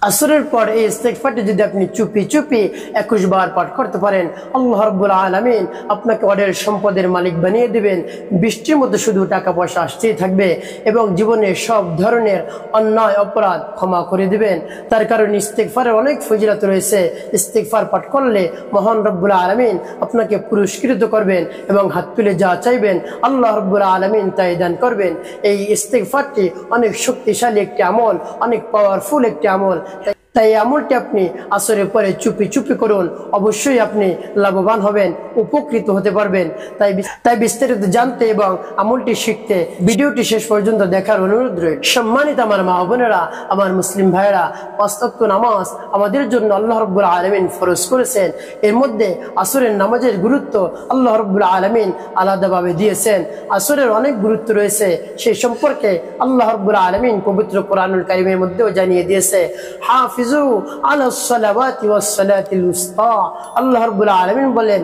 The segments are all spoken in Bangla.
আসরের পর এই ইস্তেগফারটি যদি আপনি চুপি চুপি 21 বার পাঠ করতে পারেন, আল্লাহ রাব্বুল আলামিন আপনাকে অঢেল সম্পদের মালিক বানিয়ে দিবেন। বৃষ্টির মধ্যে শুধু টাকা পয়সা আসতেই থাকবে এবং জীবনে সব ধরনের অন্যায় অপরাধ ক্ষমা করে দিবেন। তার কারণ ইস্তেগফারের অনেক ফজিলত রয়েছে। ইস্তেগফার পাঠ করলে মহান রব্বুল আলামিন আপনাকে পুরস্কৃত করবেন এবং হাত তুলে যা চাইবেন আল্লাহ রাব্বুল আলামিন তাই দান করবেন। এই ইস্তেগফারটি অনেক শক্তিশালী একটি আমল, অনেক পাওয়ারফুল একটি আমল। তাই আমলটি আপনি আসরের পরে চুপি চুপি করুন, অবশ্যই আপনি লাভবান হবেন, উপকৃত হতে পারবেন। তাই বিস্তারিত জানতে এবং আমলটি শিখতে ভিডিওটি শেষ পর্যন্ত দেখার অনুরোধ রইল। সম্মানিত আমার মা বোনেরা, আমার মুসলিম ভাইরা, 5 ওয়াক্ত নামাজ আমাদের জন্য আল্লাহ রাব্বুল আলামিন ফরজ করেছেন। এর মধ্যে আসরের নামাজের গুরুত্ব আল্লাহ রাব্বুল আলামিন আলাদাভাবে দিয়েছেন। আসরের অনেক গুরুত্ব রয়েছে, সেই সম্পর্কে আল্লাহ রাব্বুল আলামিন পবিত্র কোরআনুল কারীমের মধ্যেও জানিয়ে দিয়েছে। আল্লাহ রাব্বুল আলামিন বলেন,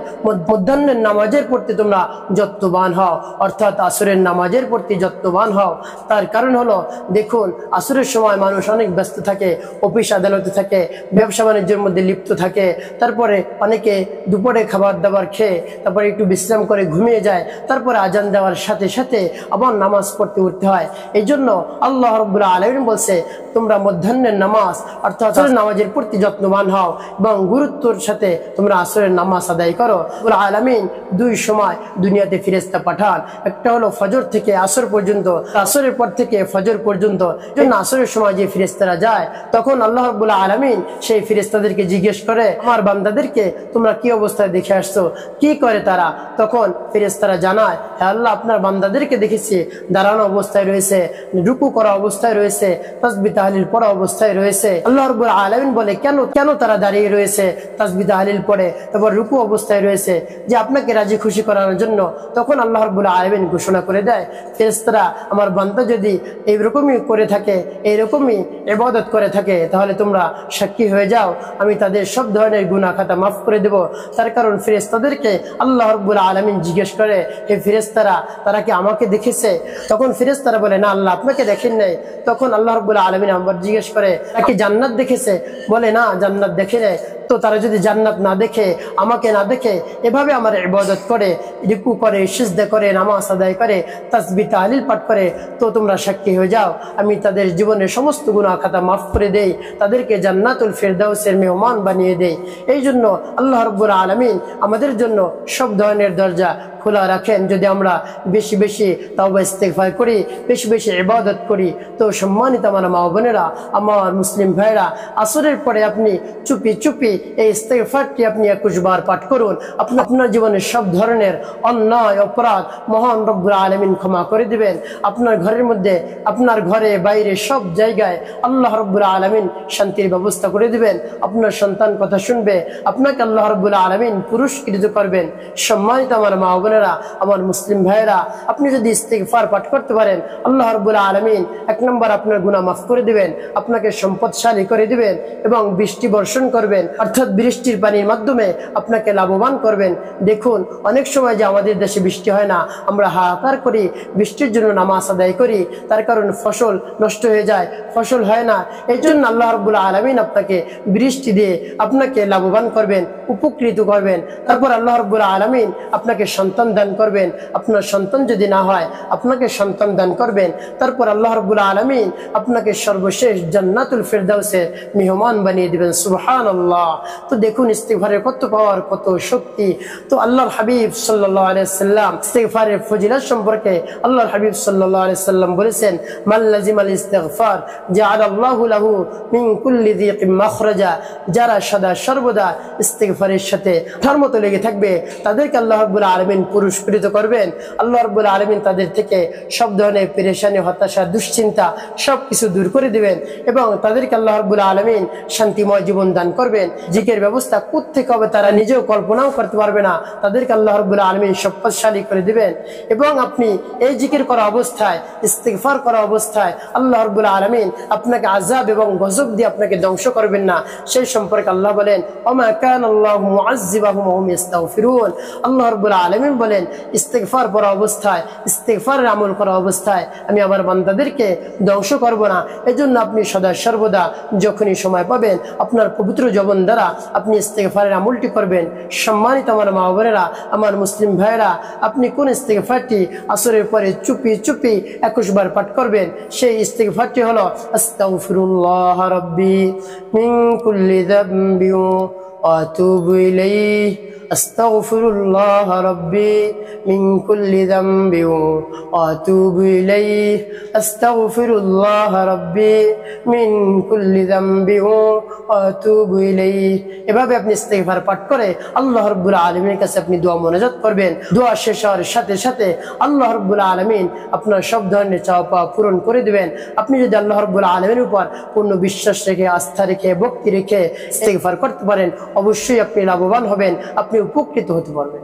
মধ্যাহ্নের নামাজের প্রতি তোমরা যত্নবান হও, অর্থাৎ আসরের নামাজের প্রতি যত্নবান হও। তার কারণ হলো, দেখুন আসরের সময় মানুষ অনেক ব্যস্ত থাকে, অফিস আদালতে থাকে, ব্যবসা বাণিজ্যের মধ্যে লিপ্ত থাকে। তারপরে অনেকে দুপুরে খাবার দাবার খেয়ে তারপরে একটু বিশ্রাম করে ঘুমিয়ে যায়। তারপরে আজান দেওয়ার সাথে সাথে আবার নামাজ পড়তে উঠতে হয়। এই জন্য আল্লাহ রাব্বুল আলামিন বলছে, তোমরা মধ্যাহ্নের নামাজ অর্থাৎ আসরের নামাজের প্রতি যত্নবান হও এবং গুরুত্বের সাথে তোমরা আসরের নামাজ আদায় করো। আল্লাহ আলামিন 2 সময় দুনিয়াতে ফেরেশতা পাঠান, একটা হলো ফজর থেকে আসর পর্যন্ত, আসরের পর থেকে ফজর পর্যন্ত। যখন আসরের সময় যে ফেরেশতারা যায়, তখন আল্লাহ রাব্বুল আলামিন সেই ফেরেশতাদেরকে জিজ্ঞেস করে, আমার বান্দাদেরকে তোমরা কি অবস্থায় দেখে আসছো, কি করে তারা? তখন ফেরেশতারা জানায়, হে আল্লাহ, আপনার বান্দাদেরকে দেখেছি দাঁড়ানো অবস্থায় রয়েছে, রুকু করা অবস্থায় রয়েছে, তাসবিহ তাহলিল পড়া অবস্থায় রয়েছে। আল্লাহ রাব্বুল আলামিন বলে, কেন তারা দাঁড়িয়ে রয়েছে, তাসবিহ তাহলিল পড়ে, তারপর রুকু অবস্থায় রয়েছে? যে আপনাকে রাজি খুশি করার জন্য। তখন আল্লাহ রাব্বুল আলামিন ঘোষণা করে দেয়, ফেরেশতারা, আমার বান্দা যদি এইরকমই করে থাকে, এইরকমই ইবাদত করে থাকে, তাহলে তোমরা সাক্ষী হয়ে যাও, আমি তাদের সব ধরনের গুনাহ খাতা মাফ করে দেব। তার কারণ ফেরেশতাদেরকে আল্লাহ রাব্বুল আলামিন জিজ্ঞেস করে, হে ফেরেশতারা, তারা কি আমাকে দেখেছে? তখন ফেরেশতারা বলে, না, আল্লাহ আপনাকে দেখেন নাই। তখন আল্লাহ রাব্বুল আলামিন আবার জিজ্ঞেস করে, তারা কি জান্নাত দেখেছে? বলে, না, জান্নাত দেখে নাই। তো তারা যদি জান্নাত না দেখে, আমাকে না দেখে, এভাবে আমার ইবাদত করে, রুকু করে, সিজদা করে, নামাজ আদায় করে, তাসবিহ তাহলিল পাঠ করে, তো তোমরা সাক্ষী হয়ে যাও, আমি তাদের জীবনের সমস্ত গুনাহ খাতা মাফ করে দেই, তাদেরকে জান্নাতুল ফিরদাউসের মেহমান বানিয়ে দেই। এই জন্য আল্লাহ রাব্বুল আলামিন আমাদের জন্য সব ধরনের দরজা খোলা রাখেন। যদি আমরা বেশি বেশি তাওবা ইস্তেগফার করি, বেশি বেশি ইবাদত করি, তো সম্মানিত আমার মা বোনেরা, আমার মুসলিম ভাইরা, আসরের পরে আপনি চুপি চুপি এই ইস্তেগফারটি আপনি 21 বার পাঠ করুন। আপনার জীবনের সব ধরনের অন্যায় অপরাধ মহান রব্বুল আলামিন ক্ষমা করে দিবেন। আপনার ঘরের মধ্যে, আপনার ঘরে বাইরে সব জায়গায় আল্লাহ রব্বুল আলামিন শান্তির ব্যবস্থা করে দিবেন। আপনার সন্তান কথা শুনবে, আপনাকে আল্লাহ রব্বুল আলামিন পুরস্কৃত করবেন। সম্মানিত আমার মা বোনেরা, আমার মুসলিম ভাইয়েরা, আপনি যদি ইস্তেগফার পাঠ করতে পারেন, আল্লাহ রাব্বুল আলামিন 1 নম্বর আপনার গুনাহ মাফ করে দিবেন, আপনাকে সম্পদশালী করে দিবেন এবং বৃষ্টি বর্ষণ করবেন, অর্থাৎ বৃষ্টির পানির মাধ্যমে আপনাকে লাভবান করবেন। দেখুন অনেক সময় যে আমাদের দেশে বৃষ্টি হয় না, আমরা হাহাকার করি, বৃষ্টির জন্য নামাজ আদায় করি, তার কারণ ফসল নষ্ট হয়ে যায়, ফসল হয় না। এই জন্য আল্লাহ রাব্বুল আলামিন আপনাকে বৃষ্টি দিয়ে আপনাকে লাভবান করবেন, উপকৃত করবেন। তারপর আল্লাহ রাব্বুল আলামিন আপনাকে সন্তান দান করবেন, আপনার সন্তান যদি না হয় আপনাকে সন্তান দান করবেন। তারপর আল্লাহ রাব্বুল আলামিন আপনাকে সর্বশেষ জান্নাতুল ফিরদাউসের মেহমান বানিয়ে দিবেন। সুবহানাল্লাহ। তো দেখুন ইস্তেগফারের কত পাওয়ার, কত শক্তি। তো আল্লাহর হাবিব সাল্লাল্লাহু আলাইহি ওয়াসাল্লাম ইস্তেগফারের ফজিলত সম্পর্কে আল্লাহর হাবিব সাল্লাল্লাহু আলাইহি ওয়াসাল্লাম বলেছেন, মান লাজিমাল ইস্তিগফার জাআলাল্লাহু লাহু মিন কুল্লি যিকিম মাখরাজা। যারা সদা সর্বদা ইস্তেগফারের সাথে ধর্মত লেগে থাকবে, তাদেরকে আল্লাহ রাব্বুল আলামিন পুরস্কৃত করবেন। আল্লাহ রাব্বুল আলামিন তাদের থেকে সব ধরনের পেরেশানি, হতাশা, দুশ্চিন্তা সবকিছু দূর করে দিবেন এবং তাদেরকে আল্লাহ রাব্বুল আলামিন শান্তিময় জীবন দান করবেন। জিকির ব্যবস্থা কোত্থেকে হবে তারা নিজেও কল্পনাও করতে পারবে না, তাদেরকে আল্লাহ রাব্বুল আলামিন সম্পদশালী করে দিবেন। এবং আপনি এই জিকির করা অবস্থায়, ইস্তিগফার করা অবস্থায় আল্লাহ রাব্বুল আলামিন আপনাকে আযাব এবং গজব দিয়ে আপনাকে ধ্বংস করবেন না। সেই সম্পর্কে আল্লাহ বলেন, ওমা কানাল্লাহু মুআযযিবাহুম ওয়া হুম ইস্তাগফিরুন। আল্লাহ রাব্বুল আলামিন বলেন, ইস্তিগফার করা অবস্থায়, ইস্তিগফারের আমল করা অবস্থায় আমি আমার বান্দাদেরকে ধ্বংস করব না। এজন্য আপনি সদা সর্বদা যখনই সময় পাবেন আপনার পবিত্র জবান দ্বারা আপনি ইস্তিগফারের আমলটি করবেন। সম্মানিত আমার মা বোনেরা, আমার মুসলিম ভাইরা, আপনি কোন ইস্তিগফারটি আসরের পরে চুপি চুপি 21 বার পাঠ করবেন? সেই ইস্তিগফারটি হলো আস্তাগফিরুল্লাহ রাব্বি মিন কুল্লি যামবি ওয়া আতুবু ইলাইহি, আস্তাগফিরুল্লাহ রাব্বি মিন কুল্লি যামবি ওয়া আতুবু ইলাইহি, আস্তাগফিরুল্লাহ রাব্বি মিন কুল্লি যামবি ওয়া আতুবু ইলাইহি। এভাবে আপনি ইস্তিগফার পাঠ করে আল্লাহ রাব্বুল আলামিনের কাছে আপনি দোয়া মোনাজাত করবেন। দোয়া শেষ হওয়ার সাথে সাথে আল্লাহ রাব্বুল আলামিন আপনার সব ধরনের চাওয়া পাওয়া পূরণ করে দিবেন। আপনি যদি আল্লাহ রাব্বুল আলামিনের উপর পূর্ণ বিশ্বাস রেখে, আস্থা রেখে, ভক্তি রেখে ইস্তিগফার করতে পারেন, অবশ্যই আপনি লাভবান হবেন, আপনি উপকৃত হতে পারবেন।